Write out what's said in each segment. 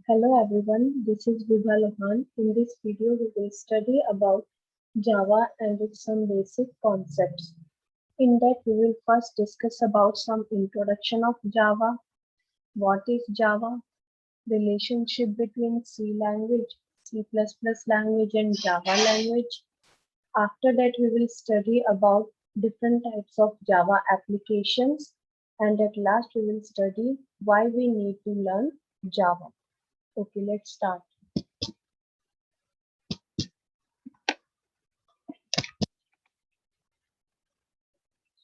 Hello everyone, this is Vibha Lohan. In this video, we will study about Java and its some basic concepts. In that, we will first discuss about some introduction of Java. What is Java? Relationship between C language, C++ language and Java language. After that, we will study about different types of Java applications. And at last, we will study why we need to learn Java. Okay, let's start.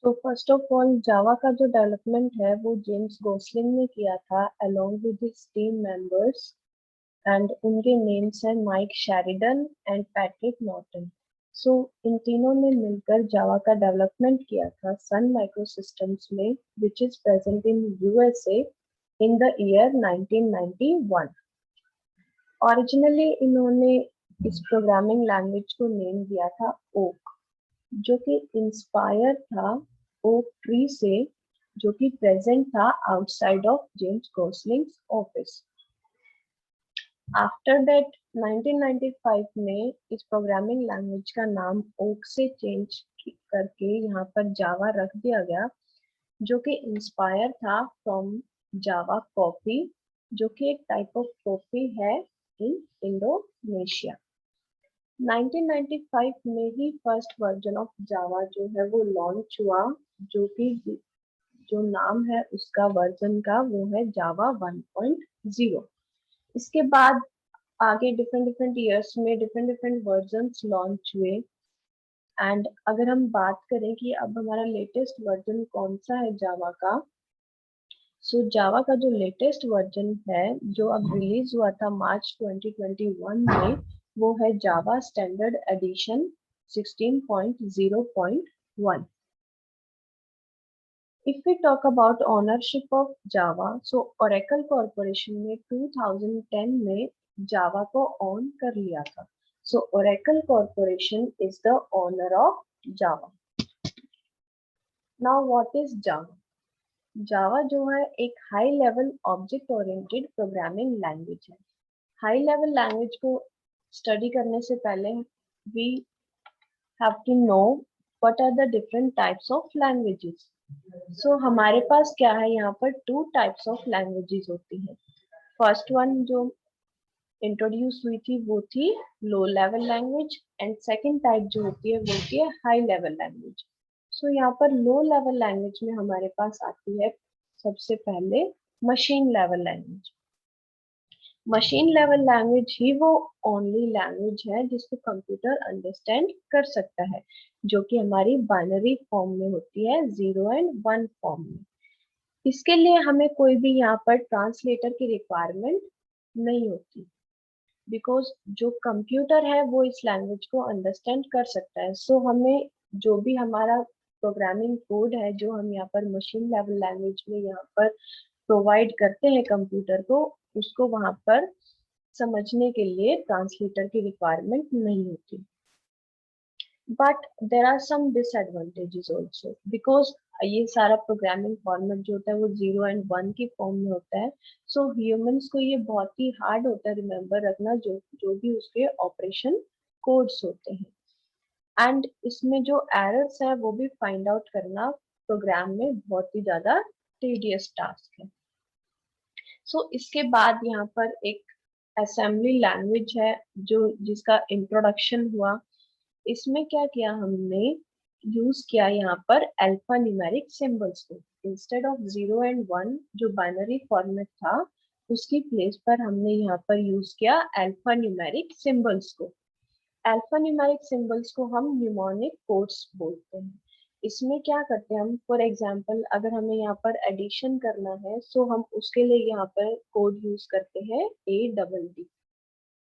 तो first of all Java का जो development है वो James Gosling ने किया था along with his team members and उनके names हैं Mike Sheridan and Patrick Naughton. So इन तीनों ने मिलकर जावा का डेवलपमेंट किया था सन माइक्रोसिस्टम्स में which is present in USA in the year 1991। Originally इन्होंने इस प्रोग्रामिंग लैंग्वेज को नेम दिया था ओक, जो कि इंस्पायर था ओक ट्री से, जो कि प्रेजेंट था outside of James Gosling's office. After that 1995 में इस प्रोग्रामिंग लैंग्वेज का नाम ओक से चेंज करके यहाँ पर जावा रख दिया गया, जो कि इंस्पायर था फ्रॉम जावा कॉफी, जो कि एक टाइप ऑफ कॉफी है इन इंडोनेशिया। 1995 में ही फर्स्ट वर्जन ऑफ जावा जो है वो लॉन्च हुआ, जो कि जो नाम है उसका वर्जन का वो है जावा 1.0। इसके बाद आगे डिफरेंट ईयर्स में डिफरेंट वर्जन्स लॉन्च हुए। एंड अगर हम बात करें कि अब हमारा लेटेस्ट वर्जन कौन सा है जावा का, सो जावा का जो लेटेस्ट वर्जन है जो अब रिलीज हुआ था मार्च 2021 में, वो है जावा standard addition 16.0.1। If we talk about ownership of Java, so Oracle Corporation ने 2010 में Java को own कर लिया था। So Oracle Corporation is the owner of Java. Now what is Java? Java जो है एक high level object oriented programming language है। हाई लेवल लैंग्वेज को स्टडी करने से पहले we have to know what are the different types of languages. So हमारे पास क्या है, यहाँ पर टू टाइप्स ऑफ लैंग्वेजेस होती हैं। फर्स्ट वन जो इंट्रोड्यूस हुई थी वो थी low level language, and second type जो होती है वो होती है हाई लेवल लैंग्वेज। सो यहाँ पर लो लेवल लैंग्वेज में हमारे पास आती है सबसे पहले machine level language. Machine level language ही वो ओनली लैंग्वेज है जिसको कंप्यूटर अंडरस्टैंड कर सकता है, जो कि हमारी बाइनरी फॉर्म में होती है, 0 एंड 1 फॉर्म में। इसके लिए हमें कोई भी यहाँ पर ट्रांसलेटर की रिक्वायरमेंट नहीं होती, बिकॉज जो कंप्यूटर है वो इस लैंग्वेज को अंडरस्टैंड कर सकता है। सो हमें जो भी हमारा प्रोग्रामिंग कोड है जो हम यहाँ पर मशीन लेवल लैंग्वेज में यहाँ पर प्रोवाइड करते हैं कंप्यूटर को, उसको वहां पर समझने के लिए ट्रांसलेटर की रिक्वायरमेंट नहीं होती। But there are some disadvantages also, because ये सारा प्रोग्रामिंग फॉर्मेट जो होता है वो 0 एंड 1 की फॉर्म में होता है। सो ह्यूमंस को ये बहुत ही हार्ड होता है रिमेम्बर रखना जो भी उसके ऑपरेशन कोड्स होते हैं। एंड इसमें जो एरर्स है वो भी फाइंड आउट करना प्रोग्राम में बहुत ही ज्यादा टीडियस टास्क है। सो इसके बाद यहाँ पर एक असेंबली लैंग्वेज है जो जिसका इंट्रोडक्शन हुआ। इसमें क्या किया हमने, यूज किया यहाँ पर अल्फा न्यूमेरिक सिंबल्स को। इंस्टेड ऑफ 0 एंड 1 जो बाइनरी फॉर्मेट था उसकी प्लेस पर हमने यहाँ पर यूज किया अल्फा न्यूमेरिक सिंबल्स को। अल्फा न्यूमेरिक सिंबल्स को हम न्यूमोनिक कोड्स बोलते हैं। इसमें क्या करते हैं हम, फॉर एग्जांपल अगर हमें यहाँ पर एडिशन करना है सो हम उसके लिए यहाँ पर कोड यूज करते हैं ADD,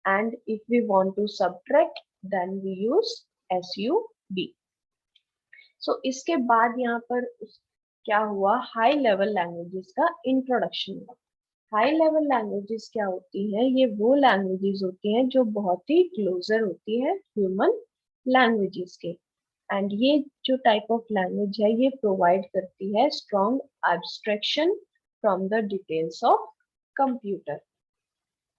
and if we want to subtract then we use SUB। So इसके बाद यहाँ पर क्या हुआ, हाई लेवल लैंग्वेजेस का इंट्रोडक्शन हुआ। हाई लेवल लैंग्वेजेस क्या होती हैं, ये वो लैंग्वेजेस होती हैं जो बहुत ही क्लोजर होती है ह्यूमन लैंग्वेजेस के। एंड ये जो टाइप ऑफ लैंग्वेज है ये प्रोवाइड करती है strong abstraction from the details of computer.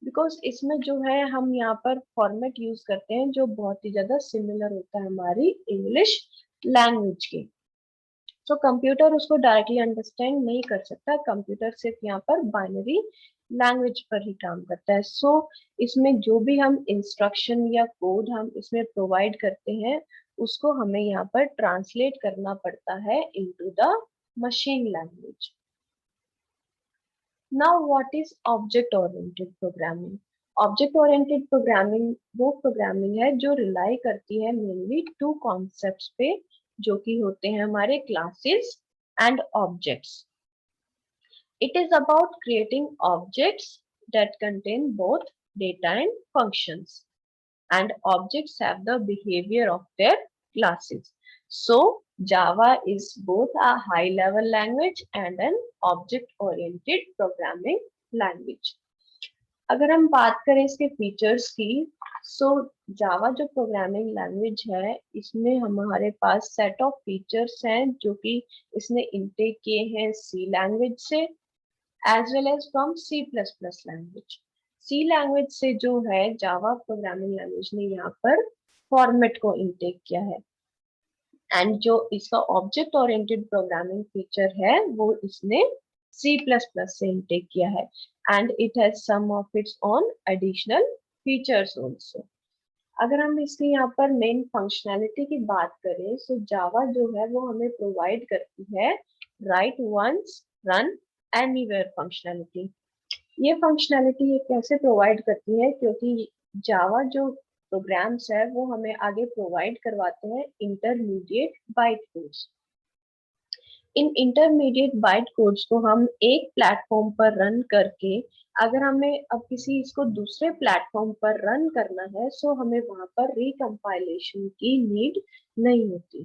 Because इसमें जो है हम यहाँ पर फॉर्मेट यूज करते हैं जो बहुत ही ज्यादा सिमिलर होता है हमारी इंग्लिश लैंग्वेज के। तो कंप्यूटर उसको डायरेक्टली अंडरस्टैंड नहीं कर सकता, कंप्यूटर सिर्फ यहाँ पर बाइनरी लैंग्वेज पर ही काम करता है। सो इसमें जो भी हम इंस्ट्रक्शन या कोड हम इसमें प्रोवाइड करते हैं उसको हमें यहाँ पर ट्रांसलेट करना पड़ता है into the machine language. Now what is object oriented programming? Object oriented programming वो प्रोग्रामिंग है जो रिलाई करती है मेनली टू कॉन्सेप्ट्स पे, जो कि होते हैं हमारे classes and objects. It is about creating objects that contain both data and functions, and objects have the behavior of their classes. So, Java is both a high-level language and an object-oriented programming language. अगर हम बात करें इसके features की, सो जावा जो programming language है इसमें हमारे पास सेट ऑफ फीचर्स हैं जो कि इसने इनटेक किए हैं सी लैंग्वेज से as well as from C++ language. C language से जो है जावा प्रोग्रामिंग लैंग्वेज ने यहाँ पर फॉर्मेट को इनटेक किया है, एंड जो इसका ऑब्जेक्ट ओरिएंटेड प्रोग्रामिंग फीचर है वो इसने C++ से इनटेक किया है, and it has some of its own additional features also. अगर हम इसकी यहाँ पर मेन फंक्शनैलिटी की बात करें, सो जावा जो है वो हमें प्रोवाइड करती है write once run anywhere functionality. ये फंक्शनैलिटी ये कैसे प्रोवाइड करती है, क्योंकि जावा जो प्रोग्राम्स है वो हमें आगे प्रोवाइड करवाते हैं इंटरमीडिएट बाइट कोड्स। इन इंटरमीडिएट बाइट कोड्स को हम एक प्लेटफॉर्म पर रन करके, अगर हमें अब किसी इसको दूसरे प्लेटफॉर्म पर रन करना है, सो हमें वहां पर रिकम्पाइलेशन की नीड नहीं होती,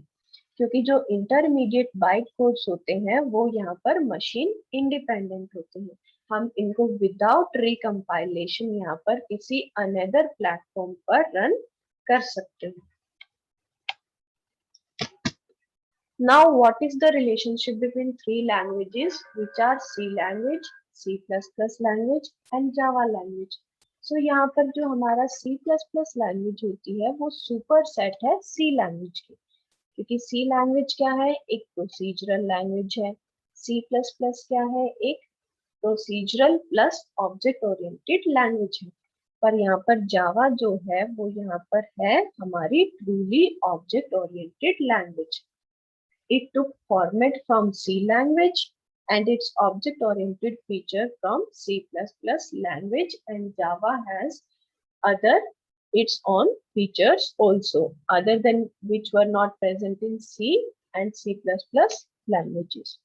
क्योंकि जो इंटरमीडिएट बाइट कोड्स होते हैं वो यहाँ पर मशीन इंडिपेंडेंट होते हैं। हम इनको विदाउट रिकम्पाइलेशन यहाँ पर किसी अनदर प्लेटफॉर्म पर रन कर सकते हैं। Now, what is the relationship between three languages, which are C language, C++ language and Java language? So यहाँ पर जो हमारा C++ language होती है वो सुपर सेट है C language की, क्योंकि C language क्या है, एक प्रोसीजरल लैंग्वेज है। C++ क्या है, एक procedural plus object oriented language है। पर यहाँ पर जावा जो है वो यहाँ पर है हमारी truly object oriented language. It took format from C language and its object-oriented feature from C++ language, and Java has other its own features also, other than which were not present in C and C++ languages.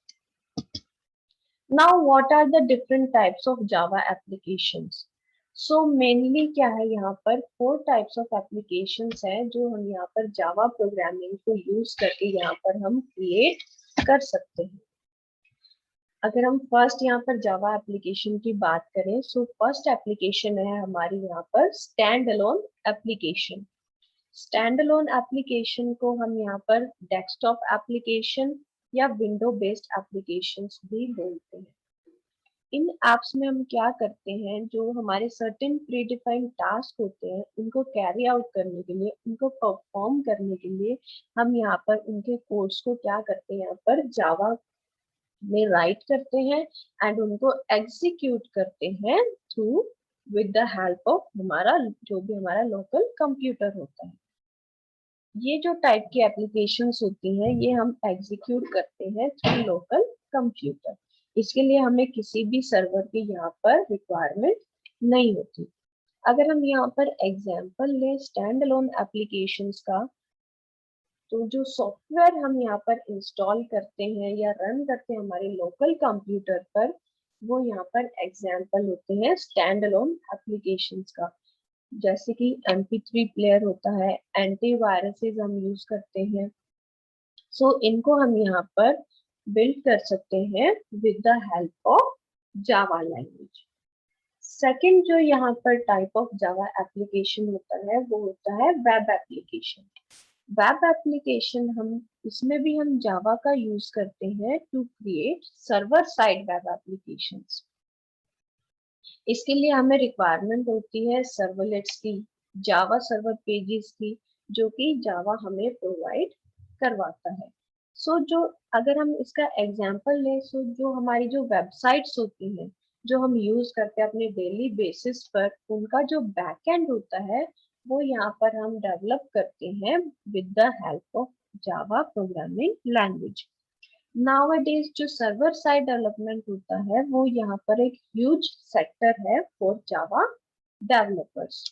Now, what are the different types of Java applications? So mainly क्या है, यहाँ पर 4 types of applications हैं जो हम यहाँ पर Java programming को यूज करके यहाँ पर हम क्रिएट कर सकते हैं। अगर हम फर्स्ट यहाँ पर जावा एप्लीकेशन की बात करें, सो फर्स्ट एप्लीकेशन है हमारी यहाँ पर stand alone application. Stand alone application को हम यहाँ पर डेस्कटॉप एप्लीकेशन या विंडो बेस्ड एप्लीकेशंस भी बोलते हैं। इन एप्स में हम क्या करते हैं, जो हमारे सर्टेन प्री डिफाइंड टास्क होते हैं उनको कैरी आउट करने के लिए, उनको परफॉर्म करने के लिए हम यहाँ पर उनके कोड्स को क्या करते हैं, यहाँ पर जावा में राइट करते हैं एंड उनको एग्जीक्यूट करते हैं through with the help of हमारा जो भी हमारा लोकल कंप्यूटर होता है। ये जो टाइप की एप्लीकेशंस होती हैं ये हम एग्जीक्यूट करते हैं थ्रू लोकल कंप्यूटर। इसके लिए हमें किसी भी सर्वर की यहाँ पर रिक्वायरमेंट नहीं होती। अगर हम यहाँ पर एग्जांपल लें स्टैंड अलोन एप्लीकेशंस का, तो जो सॉफ्टवेयर हम यहाँ पर इंस्टॉल करते हैं या रन करते हैं हमारे लोकल कंप्यूटर पर, वो यहाँ पर एग्जांपल होते हैं स्टैंड अलोन एप्लीकेशंस का। जैसे कि MP3 प्लेयर होता है, एंटीवायरसेस हम यूज करते हैं। सो इनको हम यहाँ पर बिल्ड कर सकते हैं with the help of Java language. Second जो यहाँ पर टाइप ऑफ जावा एप्लीकेशन होता है वो होता है वेब एप्लीकेशन। वेब एप्लीकेशन हम इसमें भी हम जावा का यूज करते हैं to create server side web applications. इसके लिए हमें रिक्वायरमेंट होती है सर्वलेट्स की, जावा सर्वर पेजेस की, जो कि जावा हमें प्रोवाइड करवाता है। जो अगर हम इसका एग्जांपल लें, जो हमारी जो वेबसाइट्स होती हैं जो हम यूज करते हैं अपने डेली बेसिस पर, उनका जो बैकएंड होता है वो यहाँ पर हम डेवलप करते हैं with the help of Java programming language. Nowadays जो सर्वर साइड डेवलपमेंट होता है वो यहाँ पर एक ह्यूज सेक्टर है फॉर जावा डेवलपर्स।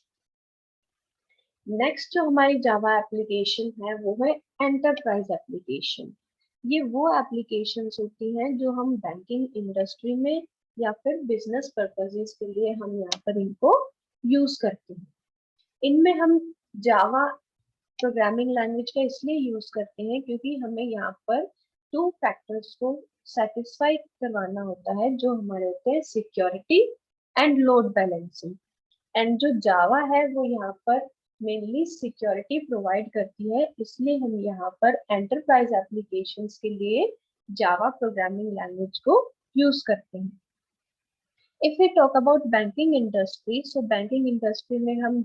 नेक्स्ट जो हमारी जावा एप्लीकेशन है वो है एंटरप्राइज एप्लीकेशन। ये वो एप्लीकेशंस होती हैं जो हम बैंकिंग इंडस्ट्री में या फिर बिजनेस पर्पसेस के लिए हम यहाँ पर इनको यूज करते हैं। इनमें हम जावा प्रोग्रामिंग लैंग्वेज का इसलिए यूज करते हैं क्योंकि हमें यहाँ पर टू फैक्टर्स को सेटिस्फाई करवाना होता है, जो हमारे होते हैं security and load balancing. And जो जावा है वो यहाँ पर मेनली सिक्योरिटी प्रोवाइड करती है, इसलिए हम यहाँ पर एंटरप्राइज एप्लीकेशंस के लिए जावा प्रोग्रामिंग लैंग्वेज को यूज करते हैं। If we talk about banking industry, so banking industry में हम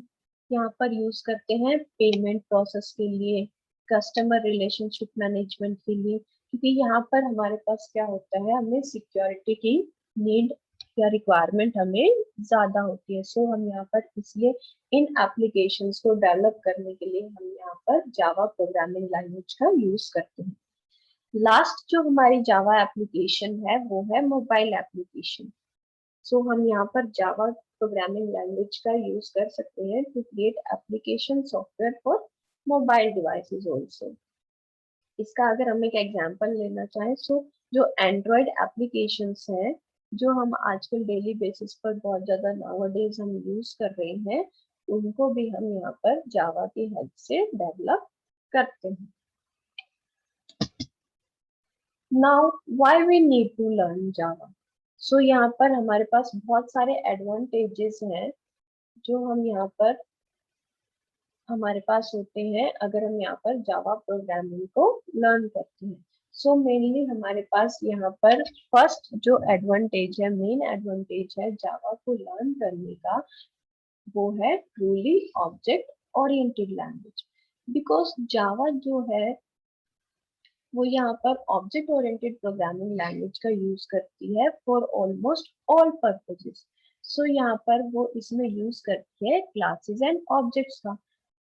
यहाँ पर यूज करते हैं पेमेंट प्रोसेस के लिए, कस्टमर रिलेशनशिप मैनेजमेंट के लिए, क्योंकि यहाँ पर हमारे पास क्या होता है, हमें सिक्योरिटी की नीड या रिक्वायरमेंट हमें ज्यादा होती है। हम यहाँ पर इसलिए इन एप्लीकेशंस को डेवलप करने के लिए हम यहाँ पर जावा प्रोग्रामिंग लैंग्वेज का यूज करते हैं। लास्ट जो हमारी जावा एप्लीकेशन है वो है मोबाइल एप्लीकेशन। हम यहाँ पर जावा प्रोग्रामिंग लैंग्वेज का यूज कर सकते हैं to create application software for mobile devices also. इसका अगर हम एक एग्जांपल लेना चाहें, जो एंड्रॉयड एप्लीकेशंस हैं जो हम आजकल डेली बेसिस पर बहुत ज्यादा नाउअडेज हम यूज कर रहे हैं, उनको भी हम यहाँ पर जावा की हेल्प से डेवलप करते हैं। Now why we need to learn Java. यहाँ पर हमारे पास बहुत सारे एडवांटेजेस हैं जो हम यहाँ पर हमारे पास होते हैं अगर हम यहाँ पर जावा प्रोग्रामिंग को लर्न करते हैं। मेनली हमारे पास यहाँ पर फर्स्ट जो एडवांटेज है, मेन एडवांटेज है जावा को लर्न करने का, वो है truly object oriented language. Because Java जो है वो यहाँ पर ऑब्जेक्ट ओरिएंटेड प्रोग्रामिंग लैंग्वेज का यूज करती है फॉर ऑलमोस्ट ऑल पर्पसेस। यहाँ पर वो इसमें यूज करती है क्लासेस एंड ऑब्जेक्ट्स का,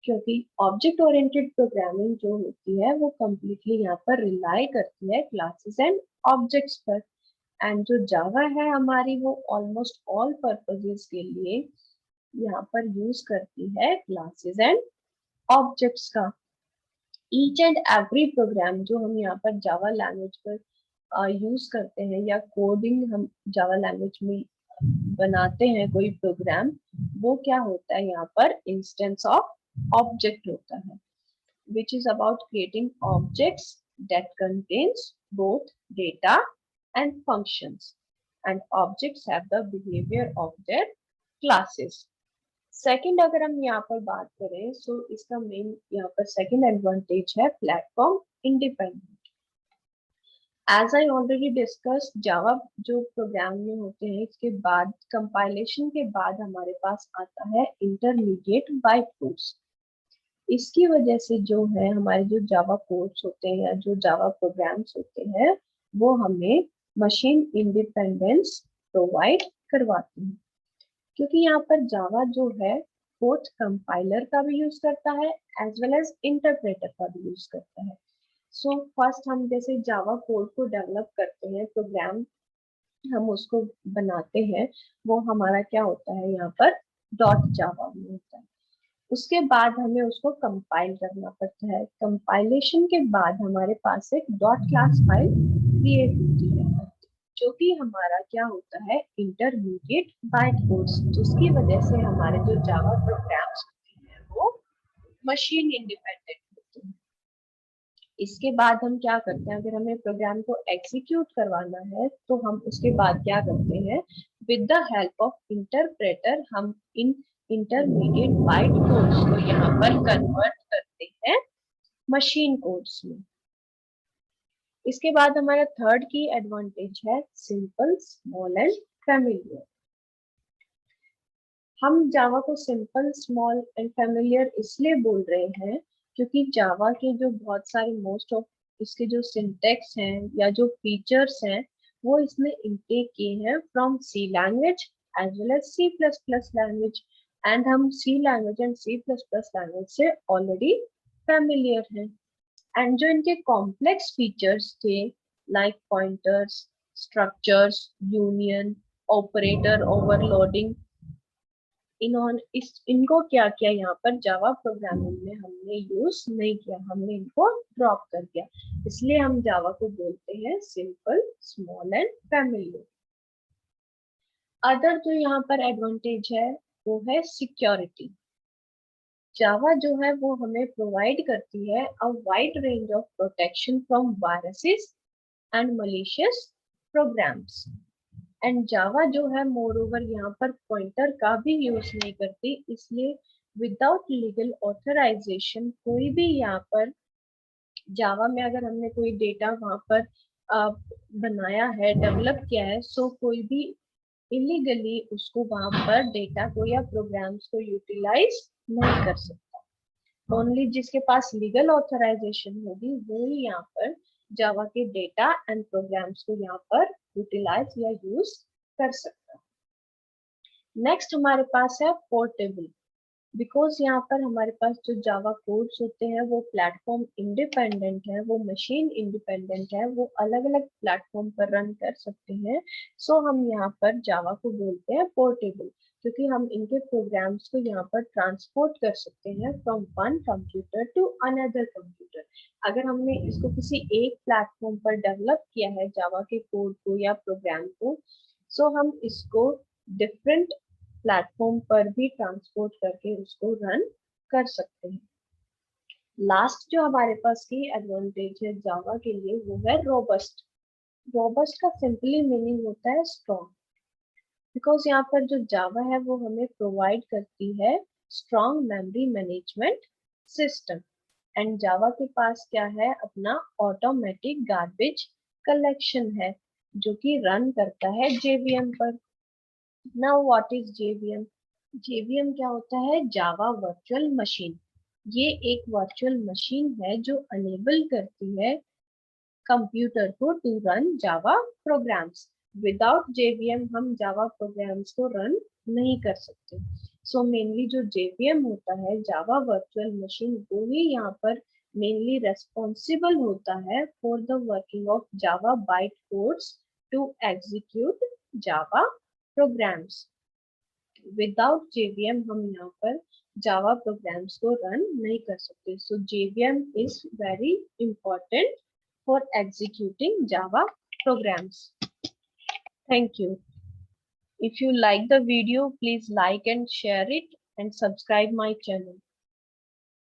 क्योंकि ऑब्जेक्ट ओरिएंटेड प्रोग्रामिंग जो होती है वो कम्प्लीटली यहाँ पर रिलाई करती है क्लासेस एंड ऑब्जेक्ट्स पर। एंड जो जावा है हमारी वो ऑलमोस्ट ऑल पर्पसेस के लिए यहाँ पर यूज करती है क्लासेस एंड ऑब्जेक्ट्स का। ईच एंड एवरी प्रोग्राम जो हम यहाँ पर जावा लैंग्वेज पर यूज करते हैं या कोडिंग हम जावा लैंग्वेज में बनाते हैं कोई प्रोग्राम, वो क्या होता है यहाँ पर इंस्टेंस ऑफ ऑब्जेक्ट होता है, which is about creating objects that contains both data and functions, and objects have the behavior of their classes. Second अगर हम यहाँ पर बात करें, इसका मेन यहाँ पर सेकंड एडवांटेज है platform independent. As I already discuss, Java जो प्रोग्राम में होते हैं इसके बाद कंपाइलेशन के बाद हमारे पास आता है इंटरमीडिएट बाइट कोड्स। इसकी वजह से जो है हमारे जो जावा कोड्स होते हैं या जो जावा प्रोग्राम्स होते हैं वो हमें मशीन इंडिपेंडेंस प्रोवाइड करवाते हैं, क्योंकि यहाँ पर जावा जो है बोथ कंपाइलर का भी यूज करता है एज वेल एज इंटरप्रेटर का भी यूज करता है। फर्स्ट हम जैसे जावा कोड को डेवलप करते हैं, प्रोग्राम हम उसको बनाते हैं, वो हमारा क्या होता है यहाँ पर डॉट जावा में होता है। उसके बाद हमें उसको कंपाइल करना पड़ता है। कंपाइलेशन के बाद हमारे पास एक डॉट क्लास फाइल क्रिएट होती है, जो कि हमारा क्या होता है इंटरमीडिएट बाइट कोड्स, जिसकी वजह से हमारे जो जावा प्रोग्राम्स होते हैं वो मशीन इंडिपेंडेंट होते हैं। इसके बाद हम क्या करते हैं, अगर हमें प्रोग्राम को एग्जीक्यूट करवाना है तो हम उसके बाद क्या करते हैं, with the help of interpreter हम इन इंटरमीडिएट बाइट कोड्स को यहाँ पर कन्वर्ट करते हैं मशीन कोड्स में। इसके बाद हमारा थर्ड की एडवांटेज है सिंपल, स्मॉल एंड फैमिलियर। हम जावा को सिंपल, स्मॉल एंड फेमिलियर इसलिए बोल रहे हैं क्योंकि जावा के जो बहुत सारे मोस्ट ऑफ इसके जो सिंटेक्स हैं या जो फीचर्स हैं वो इसने इनटेक किए हैं from C language as well as C plus plus language, and हम C language and C plus plus language से ऑलरेडी फेमिलियर हैं। एंड जो इनके कॉम्प्लेक्स फीचर्स थे like pointers, structures, union, operator, overloading, इनको क्या किया यहाँ पर जावा प्रोग्रामिंग में हमने यूज नहीं किया, हमने इनको ड्रॉप कर दिया। इसलिए हम जावा को बोलते हैं simple, small and familiar. Other जो यहाँ पर एडवांटेज है वो है सिक्योरिटी। जावा जो है वो हमें प्रोवाइड करती है a wide range of protection from viruses and malicious programs. And Java जो है मोर ओवर यहाँ पर पॉइंटर का भी यूज नहीं करती, इसलिए विदाउट लीगल ऑथराइजेशन कोई भी यहाँ पर जावा में अगर हमने कोई डेटा वहाँ पर बनाया है, डेवलप किया है, सो कोई भी इलीगली उसको वहाँ पर डेटा को या प्रोग्राम्स को यूटिलाइज नहीं कर सकता। ओनली जिसके पास लीगल ऑथराइजेशन होगी वो ही यहाँ पर जावा के डेटा एंड प्रोग्राम्स को यहाँ पर यूटिलाइज या यूज कर सकता है। नेक्स्ट हमारे पास है पोर्टेबल। बिकॉज यहाँ पर हमारे पास जो जावा कोड्स होते हैं वो प्लेटफॉर्म इंडिपेंडेंट है, वो मशीन इंडिपेंडेंट है, वो अलग अलग प्लेटफॉर्म पर रन कर सकते हैं। सो हम यहाँ पर जावा को बोलते हैं पोर्टेबल, क्योंकि हम इनके प्रोग्राम्स को यहाँ पर ट्रांसपोर्ट कर सकते हैं from one computer to another computer. अगर हमने इसको किसी एक प्लेटफॉर्म पर डेवलप किया है जावा के कोड को या प्रोग्राम को, सो हम इसको डिफरेंट प्लेटफॉर्म पर भी ट्रांसपोर्ट करके उसको रन कर सकते हैं। लास्ट जो हमारे पास की एडवांटेज है जावा के लिए वो है रोबस्ट। रोबस्ट का सिंपली मीनिंग होता है स्ट्रॉन्ग। बिकॉज यहाँ पर जो जावा है वो हमें प्रोवाइड करती है strong memory management system. And Java के पास क्या है, अपना ऑटोमेटिक गार्बेज कलेक्शन है जो कि रन करता है जेवीएम पर। Now what is JVM? JVM क्या होता है? Java virtual machine. ये एक वर्चुअल मशीन है जो अनेबल करती है कंप्यूटर को to run Java programs. Without JVM हम जावा प्रोग्राम्स को रन नहीं कर सकते। सो मेनली जो जेवीएम होता है, जावा वर्चुअल मशीन, वो ही यहाँ पर मेनली रेस्पॉन्सिबल होता है for the working of Java byte codes to execute Java programs. Without JVM हम यहाँ पर जावा प्रोग्राम्स को रन नहीं कर सकते। So JVM is very important for executing Java programs. Thank you. If you like the video, please like and share it and subscribe my channel.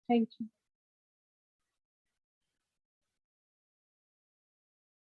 Thank you.